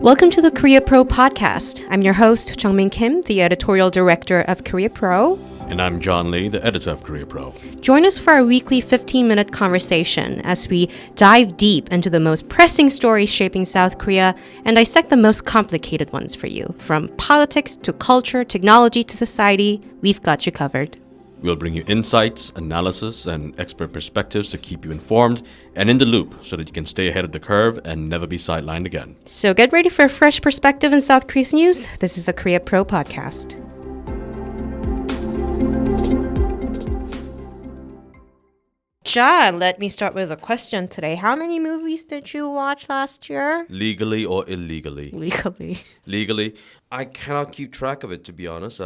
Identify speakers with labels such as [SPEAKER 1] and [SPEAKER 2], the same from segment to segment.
[SPEAKER 1] Welcome to the Korea Pro podcast. I'm your host, Jeongmin Kim, the editorial director of Korea Pro.
[SPEAKER 2] And I'm John Lee, the editor of Korea Pro.
[SPEAKER 1] Join us for our weekly 15-minute conversation as we dive deep into the most pressing stories shaping South Korea and dissect the most complicated ones for you. From politics to culture, technology to society, we've got you covered.
[SPEAKER 2] We'll bring you insights, analysis, and expert perspectives to keep you informed and in the loop so that you can stay ahead of the curve and never be sidelined again.
[SPEAKER 1] So get ready for a fresh perspective in South Korea's news. This is a Korea Pro podcast. John, let me start with a question today. How many movies did you watch last year?
[SPEAKER 2] Legally or illegally?
[SPEAKER 1] Legally.
[SPEAKER 2] Legally. I cannot keep track of it, to be honest.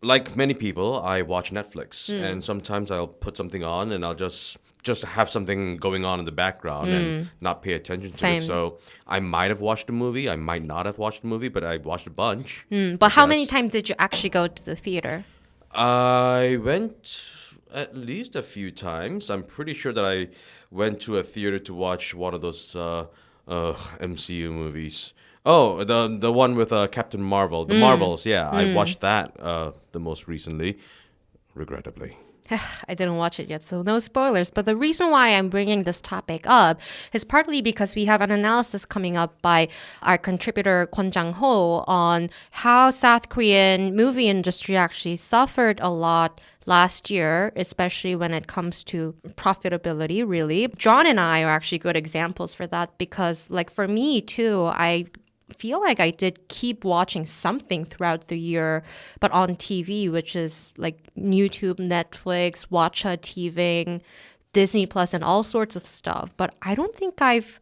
[SPEAKER 2] Like many people, I watch Netflix, and sometimes I'll put something on and I'll just have something going on in the background and not pay attention to it. So I might have watched a movie, I might not have watched a movie, but I watched a bunch.
[SPEAKER 1] But how many times did you actually go to the theater?
[SPEAKER 2] I went at least a few times. I'm pretty sure that I went to a theater to watch one of those MCU movies. Oh, the one with Captain Marvel. The Marvels, yeah. I watched that the most recently, regrettably.
[SPEAKER 1] I didn't watch it yet, so no spoilers. But the reason why I'm bringing this topic up is partly because we have an analysis coming up by our contributor Kwon Jang-ho on how South Korean movie industry actually suffered a lot last year, especially when it comes to profitability, really. John and I are actually good examples for that because, like, for me, too, I feel like I did keep watching something throughout the year, but on TV, which is like YouTube, Netflix, Watcha TV, Disney Plus, and all sorts of stuff. But I don't think I've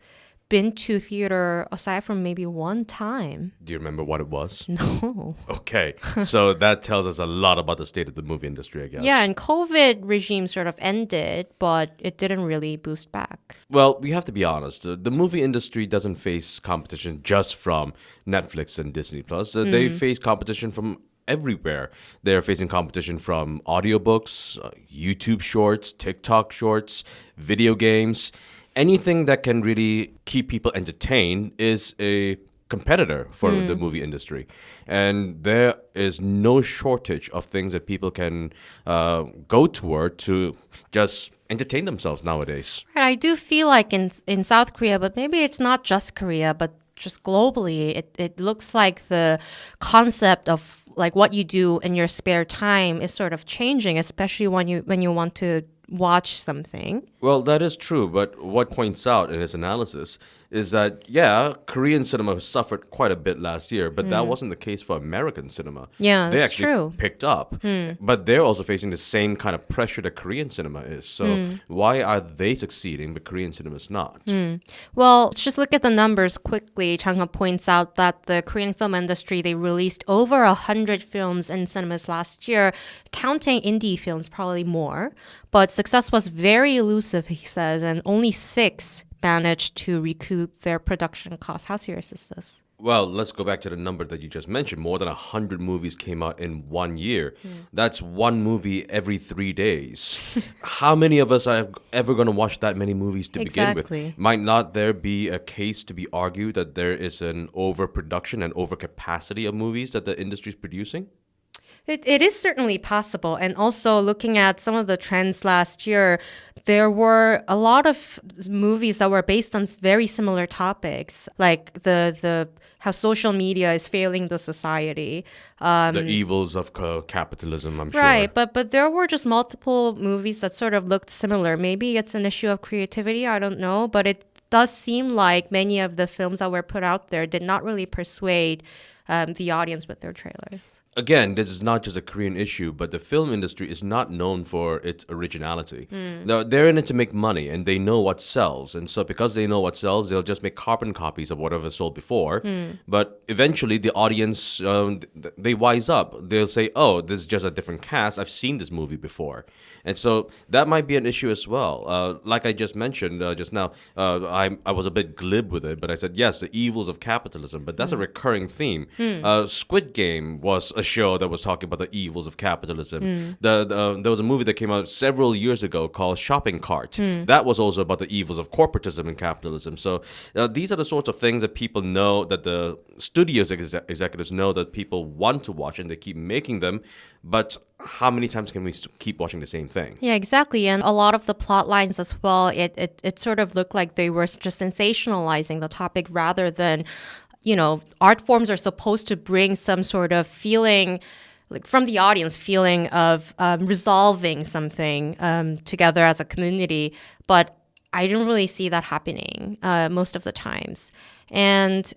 [SPEAKER 1] been to theater aside from maybe one time.
[SPEAKER 2] Do you remember what it was?
[SPEAKER 1] No.
[SPEAKER 2] Okay. So that tells us a lot about the state of the movie industry, I guess.
[SPEAKER 1] Yeah, and COVID regime sort of ended, but it didn't really boost back.
[SPEAKER 2] Well, we have to be honest. The movie industry doesn't face competition just from Netflix and Disney Plus. They face competition from everywhere. They're facing competition from audiobooks, YouTube shorts, TikTok shorts, video games. Anything that can really keep people entertained is a competitor for the movie industry. And there is no shortage of things that people can go toward to just entertain themselves nowadays.
[SPEAKER 1] Right, I do feel like in South Korea, but maybe it's not just Korea, but just globally, it looks like the concept of like what you do in your spare time is sort of changing, especially when you want to watch something.
[SPEAKER 2] Well, that is true, but what points out in his analysis is that, yeah, Korean cinema suffered quite a bit last year, but that wasn't the case for American cinema.
[SPEAKER 1] Yeah,
[SPEAKER 2] they
[SPEAKER 1] that's
[SPEAKER 2] actually
[SPEAKER 1] true.
[SPEAKER 2] picked up, but they're also facing the same kind of pressure that Korean cinema is. So why are they succeeding, but Korean cinema is not?
[SPEAKER 1] Well, let's just look at the numbers quickly. Chang-ha points out that the Korean film industry, they released over 100 films in cinemas last year, counting indie films, probably more. But success was very elusive, he says, and only 6 managed to recoup their production costs. How serious is this?
[SPEAKER 2] Well, let's go back to the number that you just mentioned. More than 100 movies came out in 1 year. That's one movie every 3 days. How many of us are ever going to watch that many movies to begin with? Might not there be a case to be argued that there is an overproduction and overcapacity of movies that the industry is producing?
[SPEAKER 1] It is certainly possible. And also looking at some of the trends last year, there were a lot of movies that were based on very similar topics, like the how social media is failing the society.
[SPEAKER 2] The evils of capitalism, I'm sure.
[SPEAKER 1] Right, but there were just multiple movies that sort of looked similar. Maybe it's an issue of creativity, I don't know, but it does seem like many of the films that were put out there did not really persuade the audience with their trailers.
[SPEAKER 2] Again, this is not just a Korean issue, but the film industry is not known for its originality. They're in it to make money, and they know what sells. And so because they know what sells, they'll just make carbon copies of whatever sold before. But eventually, the audience, they wise up. They'll say, oh, this is just a different cast. I've seen this movie before. And so that might be an issue as well. Like I just mentioned just now, I was a bit glib with it, but I said, yes, the evils of capitalism. But that's a recurring theme. Squid Game was a show that was talking about the evils of capitalism. There was a movie that came out several years ago called Shopping Cart. That was also about the evils of corporatism and capitalism. So these are the sorts of things that people know, that the studios executives know that people want to watch, and they keep making them. But how many times can we keep watching the same thing?
[SPEAKER 1] Yeah, exactly. And a lot of the plot lines as well, it sort of looked like they were just sensationalizing the topic rather than, art forms are supposed to bring some sort of feeling, like from the audience, feeling of resolving something together as a community. But I didn't really see that happening most of the times. And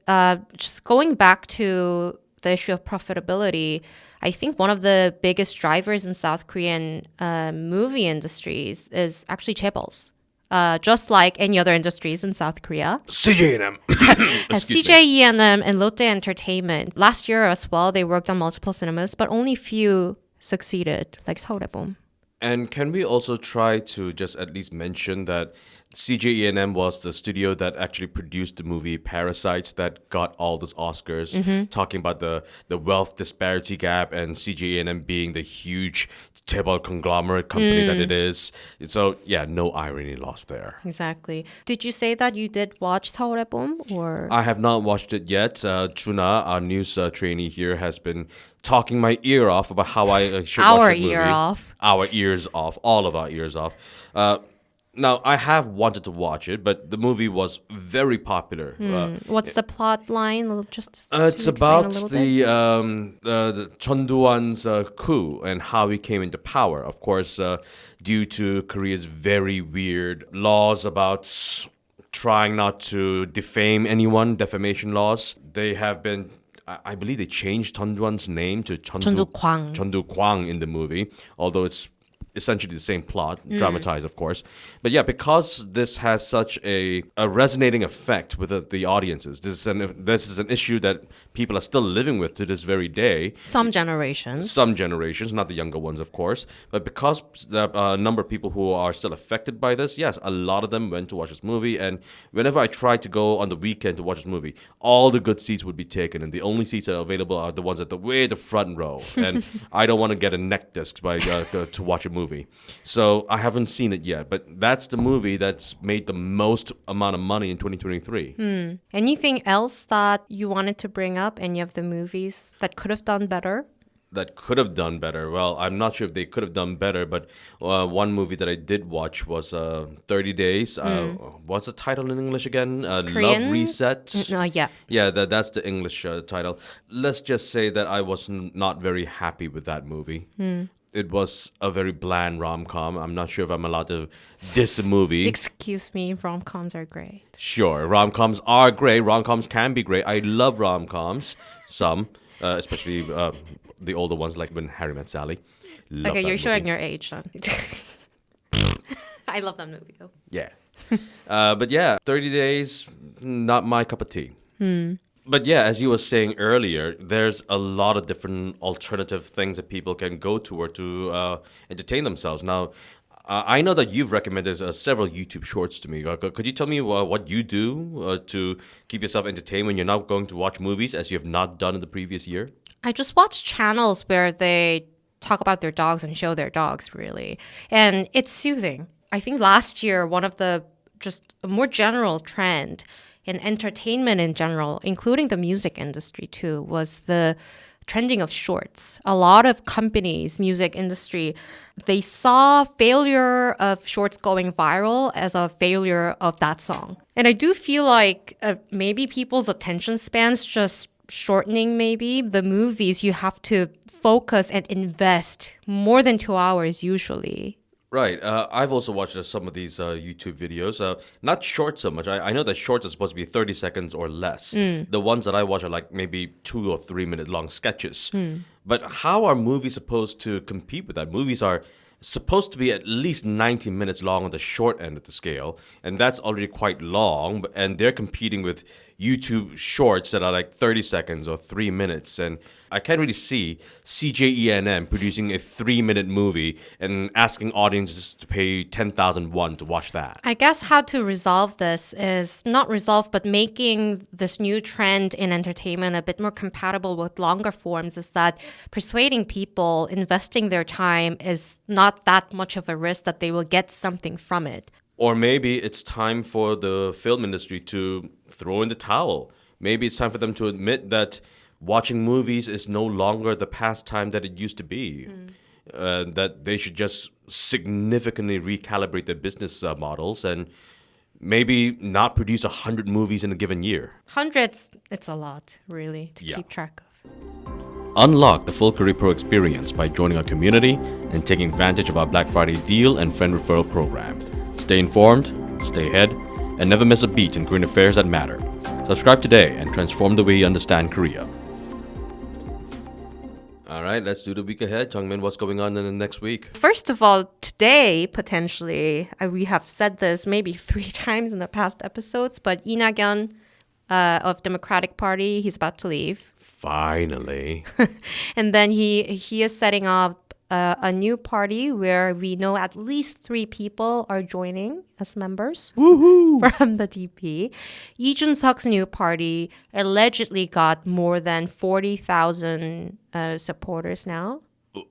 [SPEAKER 1] just going back to the issue of profitability, I think one of the biggest drivers in South Korean movie industries is actually chaebols. Just like any other industries in South Korea.
[SPEAKER 2] CJ&M.
[SPEAKER 1] CJ&M and Lotte Entertainment. Last year as well, they worked on multiple cinemas, but only few succeeded, like Seouldaebom.
[SPEAKER 2] And can we also try to just at least mention that CJENM was the studio that actually produced the movie Parasite that got all those Oscars, talking about the wealth disparity gap, and CJENM being the huge chaebol conglomerate company that it is. So yeah, no irony lost there.
[SPEAKER 1] Exactly. Did you say that you did watch Seouldaebom or?
[SPEAKER 2] I have not watched it yet. Chuna, our news trainee here, has been talking my ear off about how I should watch the movie. Our ears off. All of our ears off. Now, I have wanted to watch it, but the movie was very popular.
[SPEAKER 1] What's the plot line?
[SPEAKER 2] It's about the Chonduan's coup and how he came into power. Of course, due to Korea's very weird laws about trying not to defame anyone, defamation laws. They have been, I believe they changed Chonduan's name to Chondu Kwang in the movie, although it's essentially the same plot, dramatized, of course. But yeah, because this has such a resonating effect with the audiences, this is an issue that people are still living with to this very day.
[SPEAKER 1] Some generations,
[SPEAKER 2] not the younger ones, of course. But because the number of people who are still affected by this, yes, a lot of them went to watch this movie. And whenever I tried to go on the weekend to watch this movie, all the good seats would be taken, and the only seats that are available are the ones at the front row. And I don't want to get a neck disc to watch a movie. So I haven't seen it yet, but that's the movie that's made the most amount of money in 2023.
[SPEAKER 1] Anything else that you wanted to bring up? Any of the movies that could have done better?
[SPEAKER 2] That could have done better. Well, I'm not sure if they could have done better, but one movie that I did watch was 30 Days. What's the title in English again?
[SPEAKER 1] Korean?
[SPEAKER 2] Love Reset?
[SPEAKER 1] Yeah.
[SPEAKER 2] Yeah, that's the English title. Let's just say that I was not very happy with that movie. It was a very bland rom-com. I'm not sure if I'm allowed to diss a movie.
[SPEAKER 1] Excuse me, rom-coms are great.
[SPEAKER 2] Sure, rom-coms are great. Rom-coms can be great. I love rom-coms. Some, especially the older ones like When Harry Met Sally. Love
[SPEAKER 1] you're
[SPEAKER 2] movie.
[SPEAKER 1] showing your age, son. I love that movie, though.
[SPEAKER 2] Yeah. But yeah, 30 Days, not my cup of tea. But yeah, as you were saying earlier, there's a lot of different alternative things that people can go to entertain themselves. Now, I know that you've recommended several YouTube shorts to me. Could you tell me what you do to keep yourself entertained when you're not going to watch movies, as you have not done in the previous year?
[SPEAKER 1] I just watch channels where they talk about their dogs and show their dogs, really. And it's soothing. I think last year, one of the just a more general trend in entertainment in general, including the music industry too, was the trending of shorts. A lot of companies, music industry, they saw failure of shorts going viral as a failure of that song. And I do feel like maybe people's attention spans just shortening. Maybe the movies, you have to focus and invest more than 2 hours usually.
[SPEAKER 2] Right. I've also watched some of these YouTube videos. Not short so much. I know that shorts are supposed to be 30 seconds or less. The ones that I watch are like maybe 2 or 3 minute long sketches. But how are movies supposed to compete with that? Movies are supposed to be at least 90 minutes long on the short end of the scale. And that's already quite long. And they're competing with YouTube shorts that are like 30 seconds or 3 minutes. And I can't really see CJENM producing a 3-minute movie and asking audiences to pay 10,000 won to watch that.
[SPEAKER 1] I guess how to resolve this is not resolve, but making this new trend in entertainment a bit more compatible with longer forms is that persuading people investing their time is not that much of a risk that they will get something from it.
[SPEAKER 2] Or maybe it's time for the film industry to throw in the towel. Maybe it's time for them to admit that watching movies is no longer the pastime that it used to be. That they should just significantly recalibrate their business models and maybe not produce 100 movies in a given year.
[SPEAKER 1] Hundreds, it's a lot, really, to keep track of.
[SPEAKER 2] Unlock the full Career Pro experience by joining our community and taking advantage of our Black Friday deal and friend referral program. Stay informed, stay ahead, and never miss a beat in current affairs that matter. Subscribe today and transform the way you understand Korea. All right, let's do the week ahead. Jeongmin, what's going on in the next week?
[SPEAKER 1] First of all, today, potentially, we have said this maybe 3 times in the past episodes, but Lee Jae-myung of Democratic Party, he's about to leave.
[SPEAKER 2] Finally.
[SPEAKER 1] And then he is setting up a new party where we know at least 3 people are joining as members.
[SPEAKER 2] Woohoo!
[SPEAKER 1] From the DP. Lee Jun-seok's new party allegedly got more than 40,000 supporters now.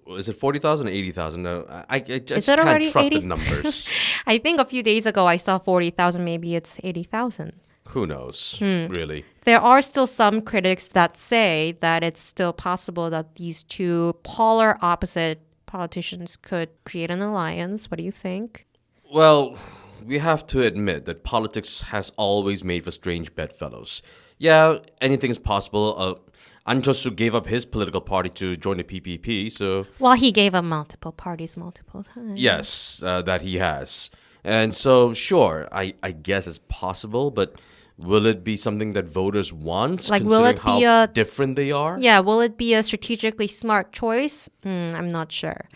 [SPEAKER 2] Is it 40,000 or 80,000? I just
[SPEAKER 1] it
[SPEAKER 2] can't
[SPEAKER 1] already
[SPEAKER 2] trust
[SPEAKER 1] 80?
[SPEAKER 2] the numbers.
[SPEAKER 1] I think a few days ago I saw 40,000. Maybe it's 80,000.
[SPEAKER 2] Who knows, really?
[SPEAKER 1] There are still some critics that say that it's still possible that these 2 polar opposite politicians could create an alliance. What do you think?
[SPEAKER 2] Well, we have to admit that politics has always made for strange bedfellows. Yeah, anything is possible. An Chol-soo gave up his political party to join the PPP, so...
[SPEAKER 1] Well, he gave up multiple parties multiple times.
[SPEAKER 2] Yes, that he has. And so, sure, I guess it's possible, but will it be something that voters want,
[SPEAKER 1] like,
[SPEAKER 2] considering
[SPEAKER 1] will it be
[SPEAKER 2] how different they are?
[SPEAKER 1] Yeah, will it be a strategically smart choice? I'm not sure.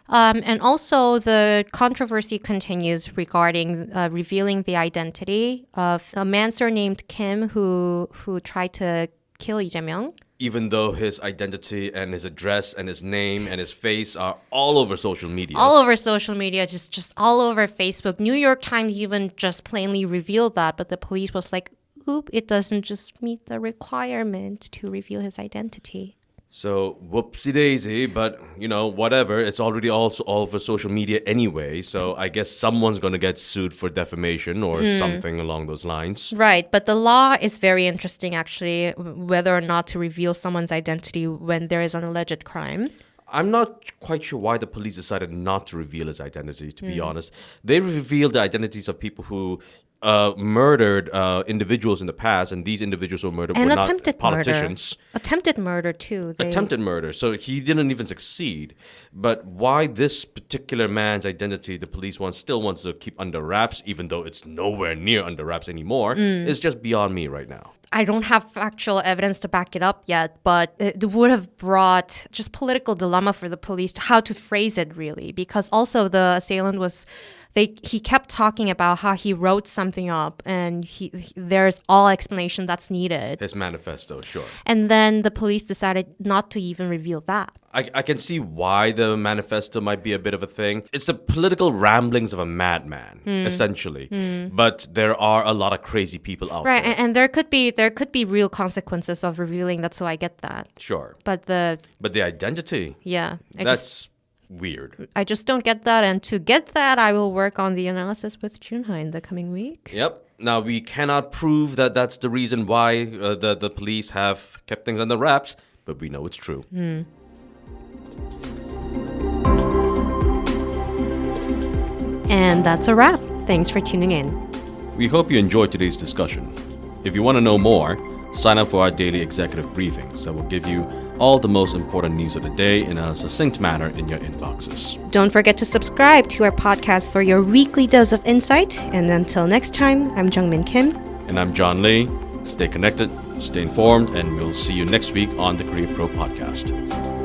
[SPEAKER 1] And also, the controversy continues regarding revealing the identity of a man surnamed Kim who tried to kill Lee Jae-myung.
[SPEAKER 2] Even though his identity and his address and his name and his face are all over social media.
[SPEAKER 1] All over social media, just all over Facebook. New York Times even just plainly revealed that, but the police was like, oop, it doesn't just meet the requirement to reveal his identity.
[SPEAKER 2] So, whoopsie daisy, but, whatever. It's already also all over social media anyway, so I guess someone's going to get sued for defamation or something along those lines.
[SPEAKER 1] Right, but the law is very interesting, actually, whether or not to reveal someone's identity when there is an alleged crime.
[SPEAKER 2] I'm not quite sure why the police decided not to reveal his identity, to be honest. They revealed the identities of people who murdered individuals in the past, and these individuals who were murdered
[SPEAKER 1] and
[SPEAKER 2] were not
[SPEAKER 1] Murder.
[SPEAKER 2] politicians.
[SPEAKER 1] Attempted murder, too.
[SPEAKER 2] Attempted murder. So he didn't even succeed. But why this particular man's identity the police still wants to keep under wraps, even though it's nowhere near under wraps anymore, is just beyond me right now.
[SPEAKER 1] I don't have factual evidence to back it up yet, but it would have brought just political dilemma for the police, how to phrase it really, because also the assailant he kept talking about how he wrote something up and there's all explanation that's needed.
[SPEAKER 2] His manifesto, sure.
[SPEAKER 1] And then the police decided not to even reveal that.
[SPEAKER 2] I can see why the manifesto might be a bit of a thing. It's the political ramblings of a madman, essentially. But there are a lot of crazy people out there.
[SPEAKER 1] Right, and there could be real consequences of revealing that, so I get that.
[SPEAKER 2] Sure.
[SPEAKER 1] But the
[SPEAKER 2] identity,
[SPEAKER 1] yeah,
[SPEAKER 2] that's weird.
[SPEAKER 1] I just don't get that, and to get that, I will work on the analysis with Junha in the coming week.
[SPEAKER 2] Yep. Now, we cannot prove that that's the reason why the police have kept things under wraps, but we know it's true.
[SPEAKER 1] And that's a wrap. Thanks for tuning in.
[SPEAKER 2] We hope you enjoyed today's discussion. If you want to know more, sign up for our daily executive briefings that will give you all the most important news of the day in a succinct manner in your inboxes.
[SPEAKER 1] Don't forget to subscribe to our podcast for your weekly dose of insight. And until next time, I'm Jeongmin Kim.
[SPEAKER 2] And I'm John Lee. Stay connected, stay informed, and we'll see you next week on the Career Pro Podcast.